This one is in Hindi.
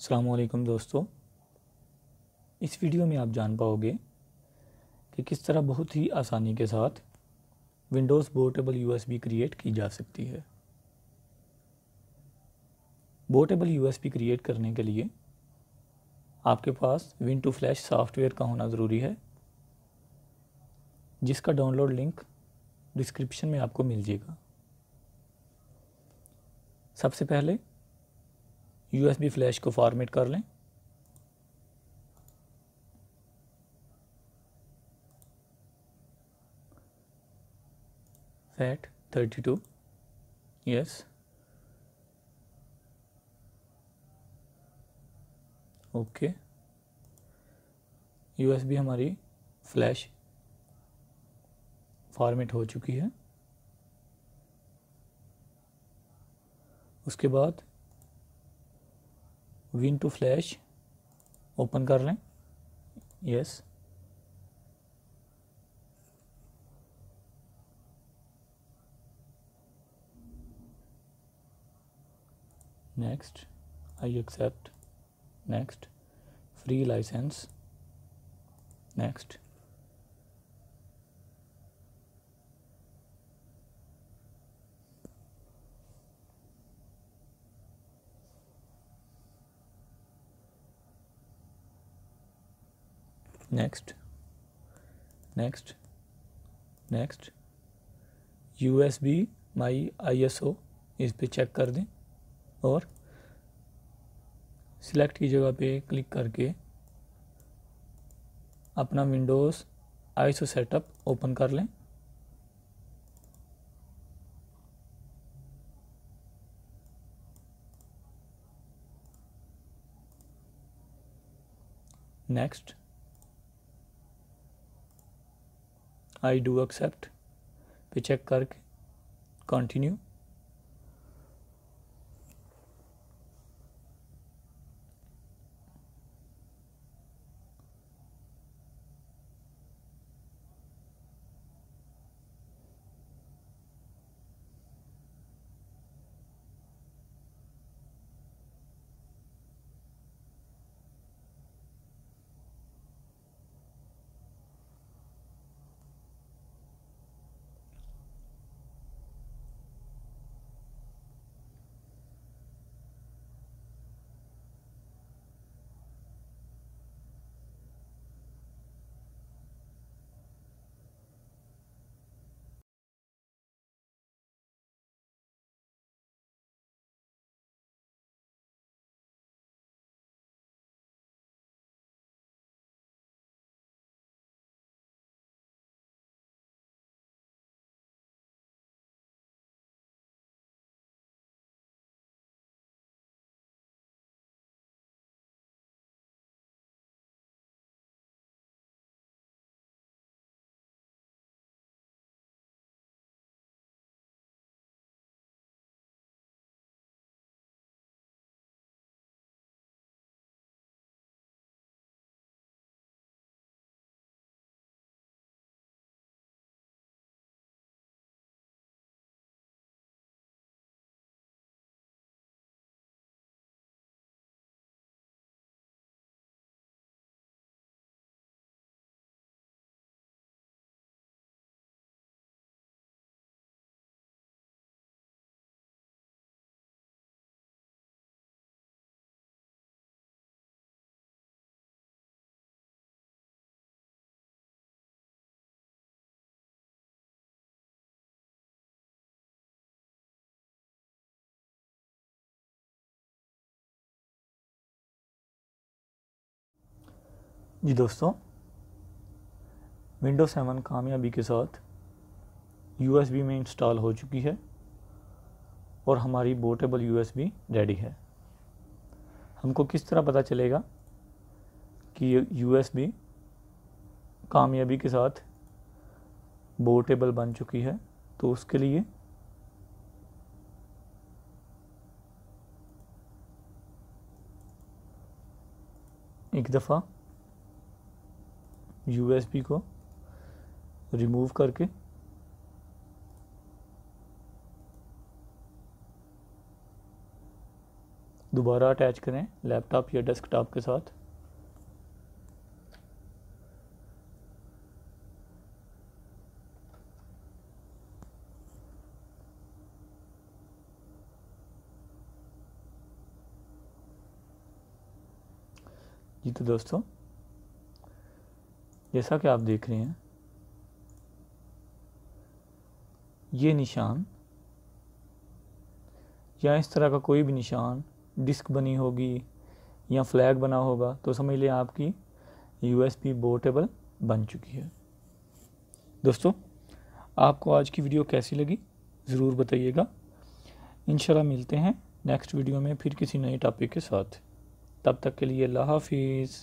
अस्सलामुअलैकुम दोस्तों, इस वीडियो में आप जान पाओगे कि किस तरह बहुत ही आसानी के साथ विंडोज़ पोर्टेबल यूएसबी क्रिएट की जा सकती है। पोर्टेबल यूएसबी क्रिएट करने के लिए आपके पास विन2फ्लैश सॉफ्टवेयर का होना ज़रूरी है, जिसका डाउनलोड लिंक डिस्क्रिप्शन में आपको मिल जाएगा। सबसे पहले यूएसबी फ्लैश को फॉर्मेट कर लें। FAT32 yes, okay. यूएसबी हमारी फ्लैश फॉर्मेट हो चुकी है। उसके बाद विन2फ्लैश ओपन कर लें। Yes, next, I accept, next, free licence, next, next, next, next. USB my ISO इस पे चेक कर दें और सिलेक्ट की जगह पे क्लिक करके अपना विंडोज़ आईएसओ सेटअप ओपन कर लें। नेक्स्ट, आई डू एक्सेप्ट पे चेक करके कंटिन्यू। जी दोस्तों, विंडोज़ 7 कामयाबी के साथ यूएसबी में इंस्टॉल हो चुकी है और हमारी पोर्टेबल यूएसबी रेडी है। हमको किस तरह पता चलेगा कि यूएसबी कामयाबी के साथ पोर्टेबल बन चुकी है? तो उसके लिए एक दफ़ा यूएसबी को रिमूव करके दोबारा अटैच करें लैपटॉप या डेस्कटॉप के साथ। जी तो दोस्तों, जैसा कि आप देख रहे हैं, ये निशान या इस तरह का कोई भी निशान, डिस्क बनी होगी या फ्लैग बना होगा, तो समझ लें आपकी USB पोर्टेबल बन चुकी है। दोस्तों, आपको आज की वीडियो कैसी लगी ज़रूर बताइएगा। इंशाल्लाह मिलते हैं नेक्स्ट वीडियो में फिर किसी नए टॉपिक के साथ। तब तक के लिए अल्लाह हाफिज़।